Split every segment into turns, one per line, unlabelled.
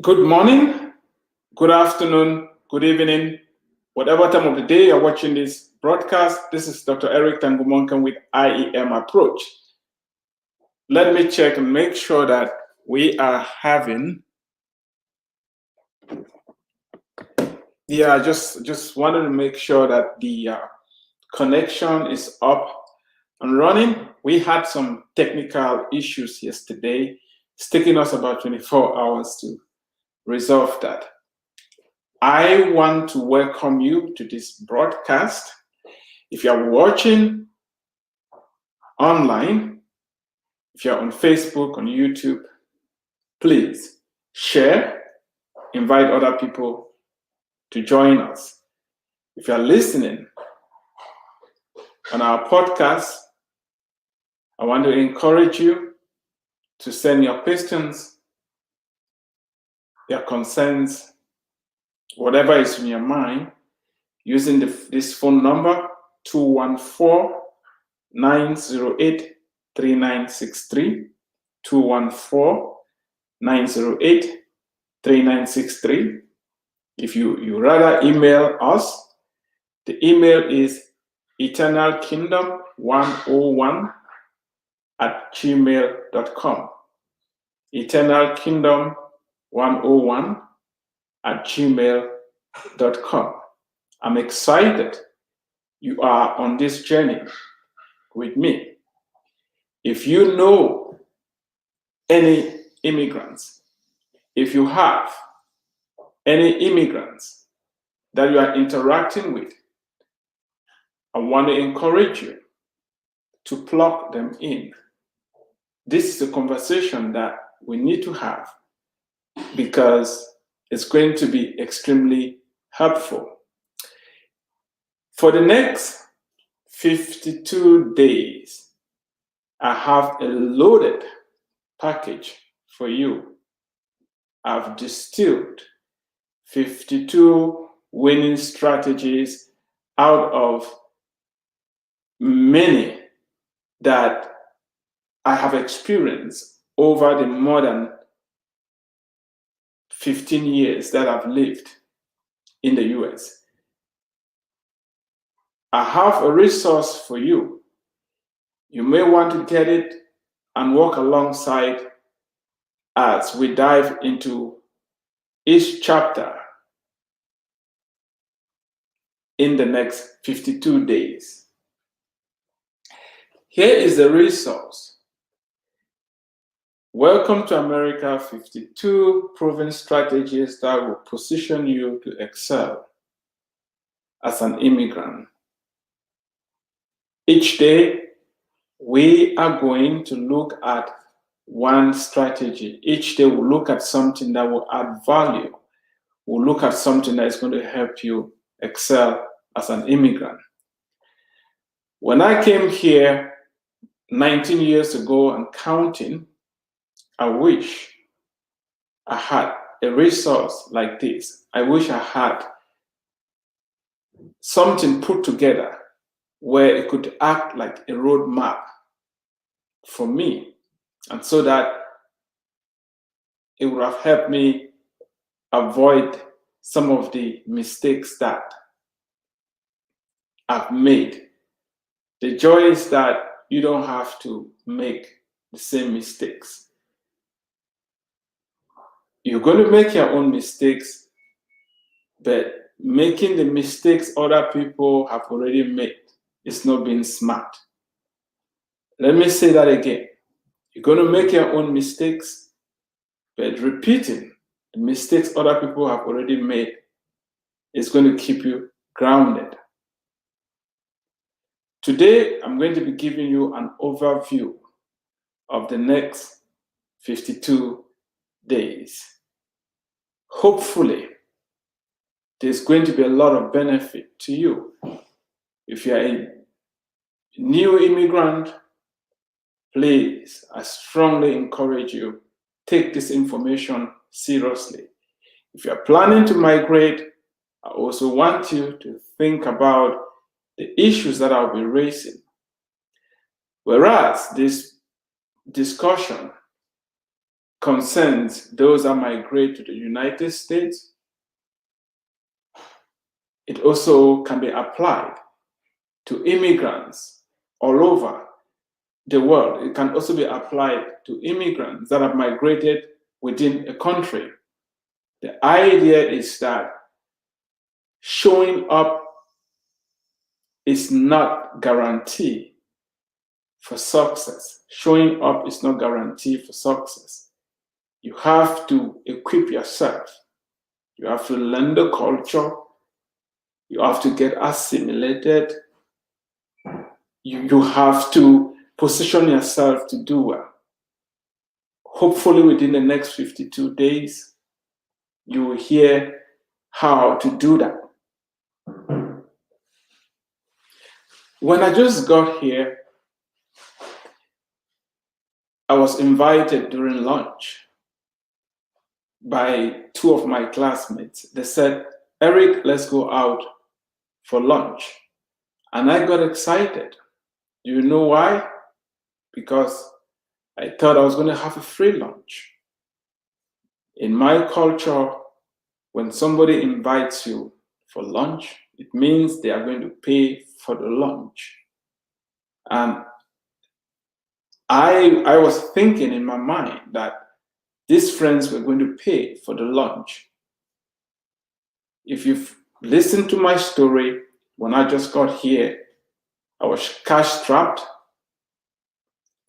Good morning, good afternoon, good evening, whatever time of the day you're watching this broadcast. This is Dr. Eric Tangumonkan with IEM Approach. Let me check and make sure that we are having. Just wanted to make sure that the connection is up and running. We had some technical issues yesterday. It's taking us about 24 hours to resolve that. I want to welcome you to this broadcast. If you're watching online, if you're on Facebook, on YouTube, please share, invite other people to join us. If you're listening on our podcast, I want to encourage you to send your questions, your concerns, whatever is in your mind, using this phone number, 214-908-3963, 214-908-3963. If you rather email us, the email is eternalkingdom101@gmail.com. eternalkingdom101@gmail.com. I'm excited you are on this journey with me. If you know any immigrants, if you have any immigrants that you are interacting with, I want to encourage you to plug them in. This is a conversation that we need to have because it's going to be extremely helpful. For the next 52 days, I have a loaded package for you. I've distilled 52 winning strategies out of many that I have experienced over the more than 15 years that I've lived in the US. I have a resource for you. You may want to get it and walk alongside as we dive into each chapter in the next 52 days. Here is the resource. Welcome to America, 52 proven strategies that will position you to excel as an immigrant. Each day, we are going to look at one strategy. Each day, we'll look at something that will add value. We'll look at something that is going to help you excel as an immigrant. When I came here 19 years ago and counting, I wish I had a resource like this. I wish I had something put together where it could act like a roadmap for me, and so that it would have helped me avoid some of the mistakes that I've made. The joy is that you don't have to make the same mistakes. You're going to make your own mistakes, but making the mistakes other people have already made is not being smart. Let me say that again. You're going to make your own mistakes, but repeating the mistakes other people have already made is going to keep you grounded. Today, I'm going to be giving you an overview of the next 52 days. Hopefully, there's going to be a lot of benefit to you. If you're a new immigrant, please, I strongly encourage you, take this information seriously. If you're planning to migrate, I also want you to think about the issues that I'll be raising. Whereas this discussion concerns those that migrate to the United States. It also can be applied to immigrants all over the world. It can also be applied to immigrants that have migrated within a country. The idea is that showing up is not guarantee for success. Showing up is not guarantee for success. You have to equip yourself. You have to learn the culture. You have to get assimilated. You have to position yourself to do well. Hopefully within the next 52 days, you will hear how to do that. When I just got here, I was invited during lunch by two of my classmates. They said, "Eric, let's go out for lunch." And I got excited. Do you know why? Because I thought I was going to have a free lunch. In my culture, when somebody invites you for lunch, it means they are going to pay for the lunch. And I was thinking in my mind that these friends were going to pay for the lunch. If you've listened to my story, when I just got here, I was cash strapped.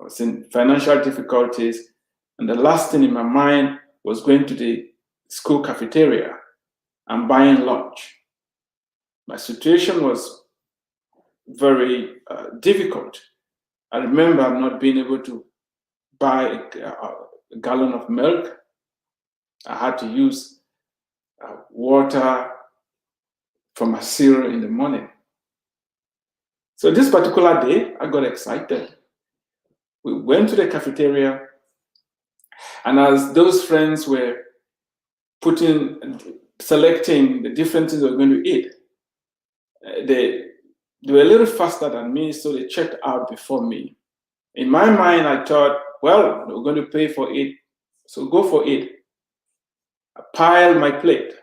I was in financial difficulties. And the last thing in my mind was going to the school cafeteria and buying lunch. My situation was very difficult. I remember not being able to buy a gallon of milk. I had to use water from my cereal in the morning. So this particular day, I got excited. We went to the cafeteria, and as those friends were selecting the different things they were going to eat, they were a little faster than me, so they checked out before me. In my mind, I thought, well, we're going to pay for it, so go for it. I piled my plate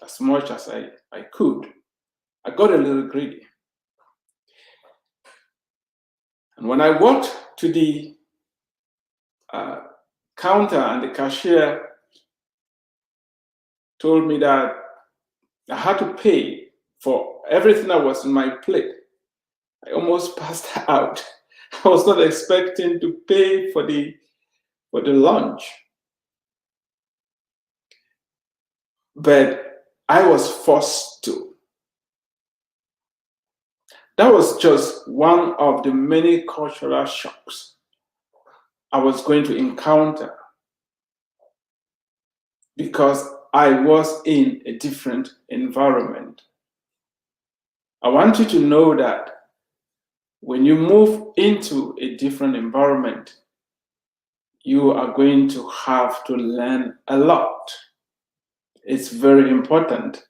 as much as I could. I got a little greedy. And when I walked to the counter and the cashier told me that I had to pay for everything that was in my plate, I almost passed out. I was not expecting to pay for the lunch. But I was forced to. That was just one of the many cultural shocks I was going to encounter because I was in a different environment. I want you to know that when you move into a different environment, you are going to have to learn a lot. It's very important.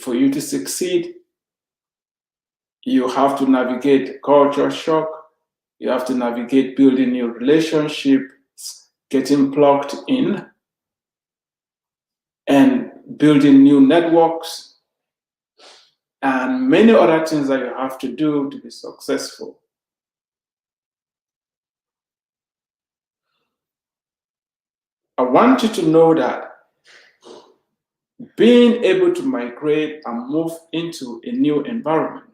For you to succeed, you have to navigate culture shock. You have to navigate building new relationships, getting plugged in, and building new networks, and many other things that you have to do to be successful. I want you to know that being able to migrate and move into a new environment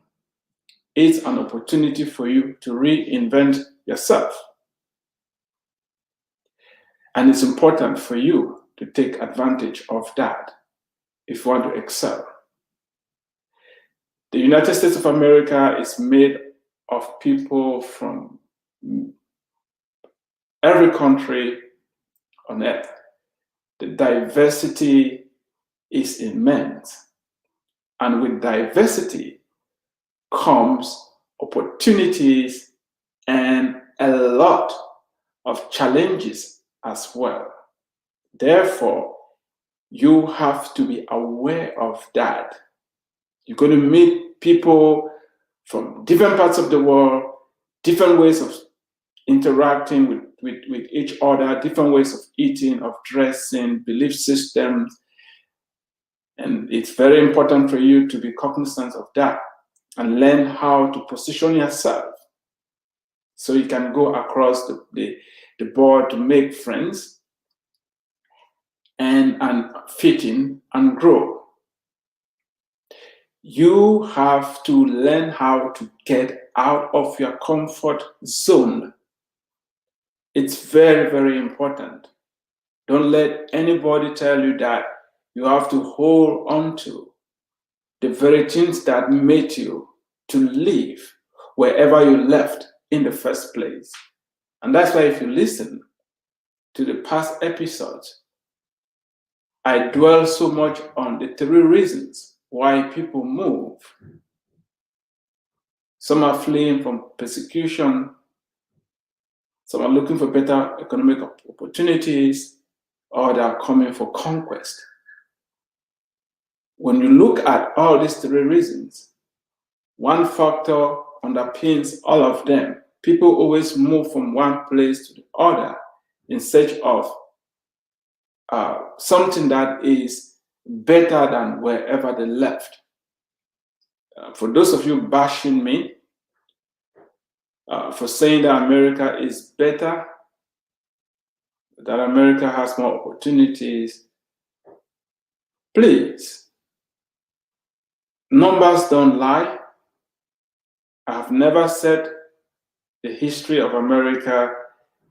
is an opportunity for you to reinvent yourself. And it's important for you to take advantage of that if you want to excel. The United States of America is made of people from every country on earth. The diversity is immense. And with diversity comes opportunities and a lot of challenges as well. Therefore, you have to be aware of that. You're going to meet people from different parts of the world, different ways of interacting with each other, different ways of eating, of dressing, belief systems. And it's very important for you to be cognizant of that and learn how to position yourself so you can go across the board to make friends and fit in and grow. You have to learn how to get out of your comfort zone. It's very, very important. Don't let anybody tell you that you have to hold on to the very things that made you to live wherever you left in the first place. And that's why if you listen to the past episodes, I dwell so much on the 3 reasons why people move. Some are fleeing from persecution. Some are looking for better economic opportunities, or they are coming for conquest. When you look at all these 3 reasons, one factor underpins all of them. People always move from one place to the other in search of something that is better than wherever they left. For those of you bashing me for saying that America is better, that America has more opportunities, please, numbers don't lie. I have never said the history of America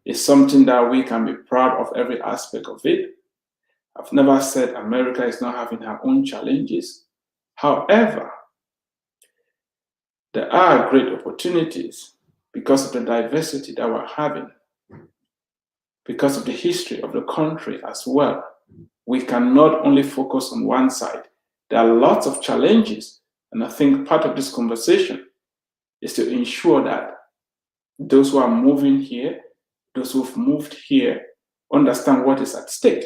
is something that we can be proud of every aspect of it. I've never said America is not having her own challenges. However, there are great opportunities because of the diversity that we're having, because of the history of the country as well. We cannot only focus on one side. There are lots of challenges, and I think part of this conversation is to ensure that those who are moving here, those who've moved here, understand what is at stake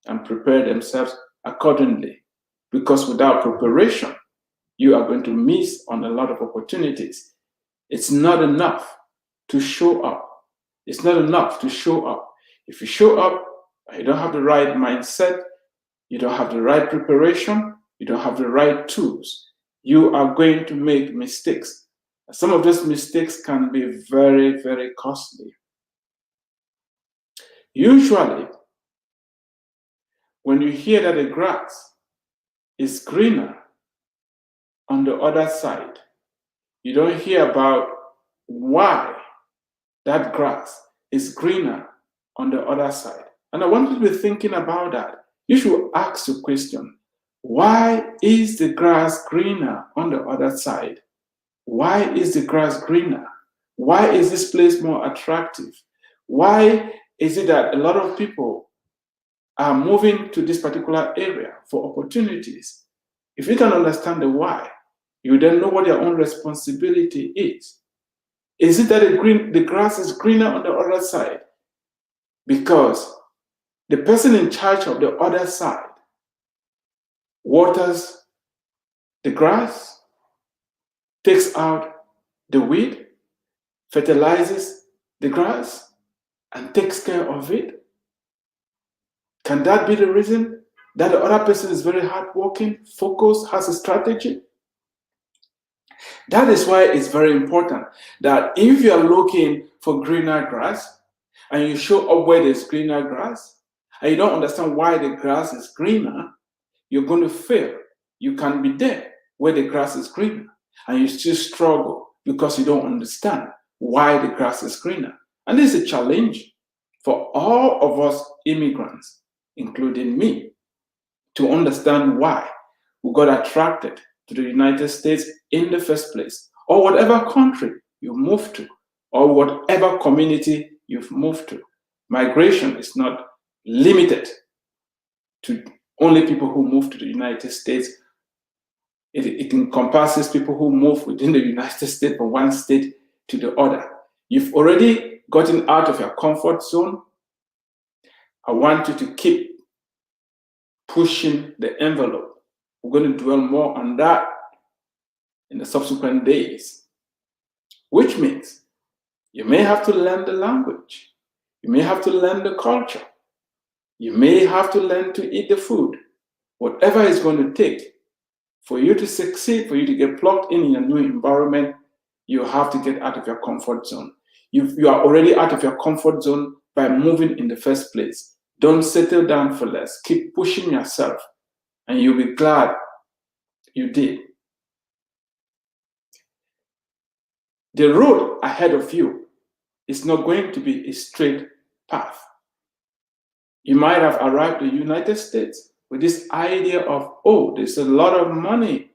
and prepare themselves accordingly. Because without preparation, you are going to miss on a lot of opportunities. It's not enough to show up. It's not enough to show up. If you show up and you don't have the right mindset, you don't have the right preparation, you don't have the right tools, you are going to make mistakes. Some of those mistakes can be very, very costly. Usually, when you hear that the grass is greener on the other side, you don't hear about why that grass is greener on the other side. And I want you to be thinking about that. You should ask the question, why is the grass greener on the other side? Why is the grass greener? Why is this place more attractive? Why is it that a lot of people are moving to this particular area for opportunities? If you can understand the why, you then know what your own responsibility is. Is it that the grass is greener on the other side because the person in charge of the other side waters the grass, takes out the weed, fertilizes the grass, and takes care of it? Can that be the reason that the other person is very hardworking, focused, has a strategy? That is why it's very important that if you are looking for greener grass and you show up where there's greener grass and you don't understand why the grass is greener, you're going to fail. You can be there where the grass is greener and you still struggle because you don't understand why the grass is greener. And this is a challenge for all of us immigrants, including me, to understand why we got attracted to the United States in the first place, or whatever country you moved to, or whatever community you've moved to. Migration is not limited to only people who move to the United States. It encompasses people who move within the United States from one state to the other. You've already gotten out of your comfort zone. I want you to keep pushing the envelope. We're going to dwell more on that in the subsequent days, which means You may have to learn the language. You may have to learn the culture. You may have to learn to eat the food. Whatever it's going to take for you to succeed, for you to get plugged in a new environment, you have to get out of your comfort zone. You are already out of your comfort zone by moving in the first place. Don't settle down for less. Keep pushing yourself, and you'll be glad you did. The road ahead of you is not going to be a straight path. You might have arrived in the United States with this idea of, oh, there's a lot of money.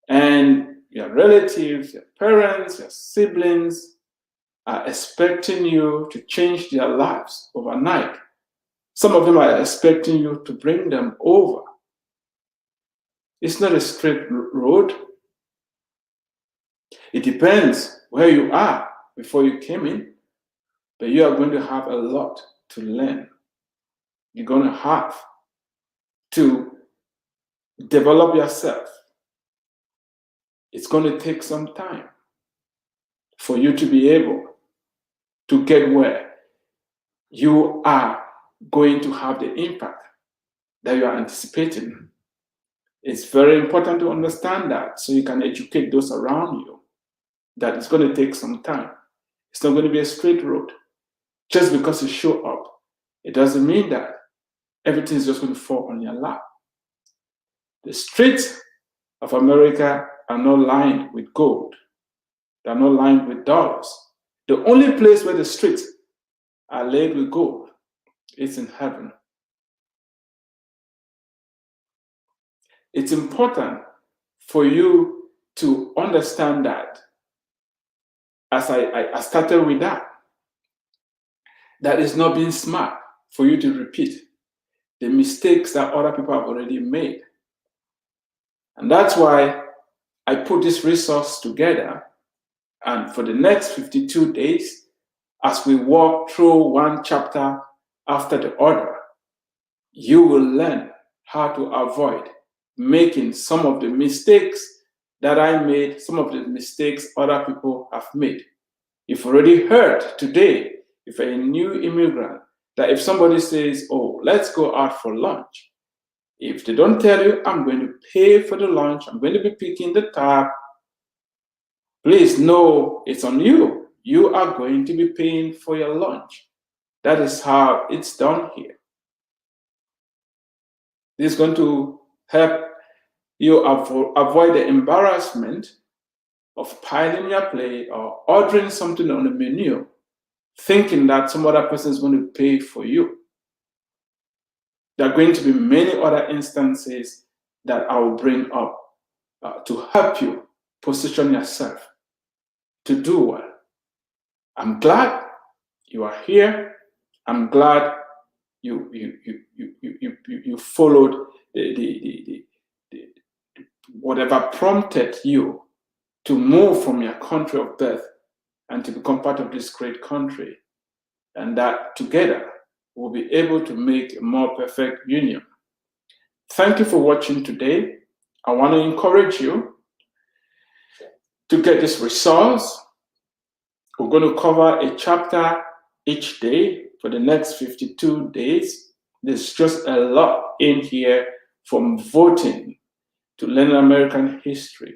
And your relatives, your parents, your siblings are expecting you to change their lives overnight. Some of them are expecting you to bring them over. It's not a straight road. It depends where you are before you came in, but you are going to have a lot to learn. You're going to have to develop yourself. It's going to take some time for you to be able to get where you are going to have the impact that you are anticipating. It's very important to understand that so you can educate those around you that it's going to take some time. It's not going to be a straight road. Just because you show up, it doesn't mean that everything is just going to fall on your lap. The streets of America are not lined with gold. They're not lined with dollars. The only place where the streets are laid with gold is in heaven. It's important for you to understand that, as I started with that is not being smart for you to repeat the mistakes that other people have already made. And that's why I put this resource together. And for the next 52 days, as we walk through one chapter after the other, you will learn how to avoid making some of the mistakes that I made, some of the mistakes other people have made. You've already heard today, if you're a new immigrant, that if somebody says, oh, let's go out for lunch, if they don't tell you, I'm going to pay for the lunch, I'm going to be picking the tab, please know it's on you. You are going to be paying for your lunch. That is how it's done here. This is going to help you avoid the embarrassment of piling your plate or ordering something on the menu, thinking that some other person is going to pay for you. There are going to be many other instances that I will bring up to help you position yourself to do well. I'm glad you are here. I'm glad you followed the whatever prompted you to move from your country of birth and to become part of this great country, and that together we'll be able to make a more perfect union. Thank you for watching today. I want to encourage you to get this resource. We're going to cover a chapter each day for the next 52 days. There's just a lot in here, from voting to learning American history,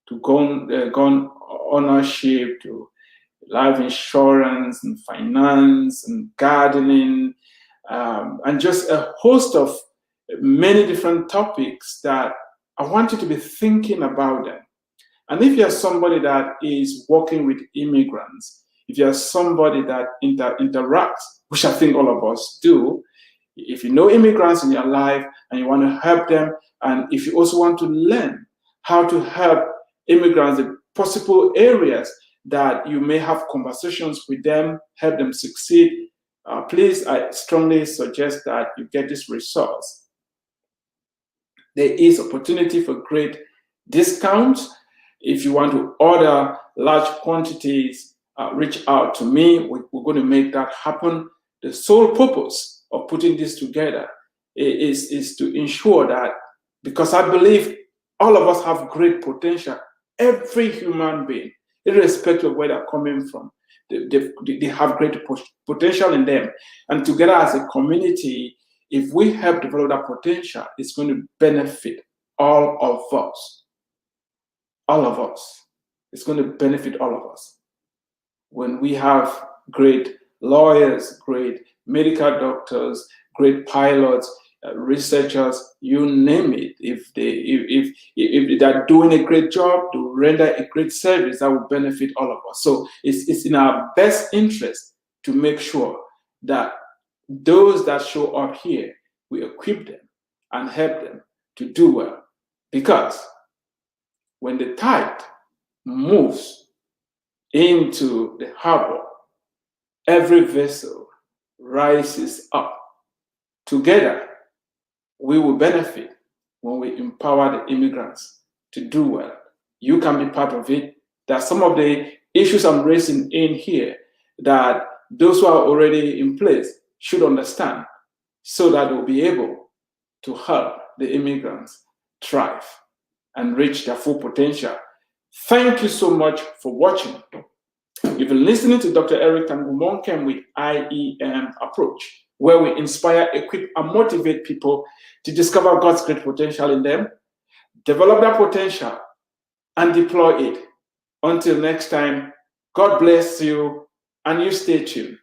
to gun ownership, to life insurance and finance and gardening, and just a host of many different topics that I want you to be thinking about them. And if you're somebody that is working with immigrants, if you're somebody that interacts, which I think all of us do, if you know immigrants in your life and you want to help them, and if you also want to learn how to help immigrants, the possible areas that you may have conversations with them, help them succeed, please, I strongly suggest that you get this resource. There is opportunity for great discounts. If you want to order large quantities, reach out to me. We're going to make that happen. The sole purpose of putting this together is to ensure that, because I believe all of us have great potential, every human being, irrespective of where they're coming from. They have great potential in them. And together as a community, if we help develop that potential, it's going to benefit all of us. All of us. It's going to benefit all of us. When we have great lawyers, great medical doctors, great pilots, researchers, you name it, if they're doing a great job, to render a great service, that will benefit all of us. So it's in our best interest to make sure that those that show up here, we equip them and help them to do well. Because when the tide moves into the harbor, every vessel rises up. Together, we will benefit when we empower the immigrants to do well. You can be part of it. There are some of the issues I'm raising in here that those who are already in place should understand, so that they'll be able to help the immigrants thrive and reach their full potential. Thank you so much for watching. You've been listening to Dr. Eric Tangumonkem with IEM Approach, where we inspire, equip, and motivate people to discover God's great potential in them, develop that potential, and deploy it. Until next time, God bless you, and you stay tuned.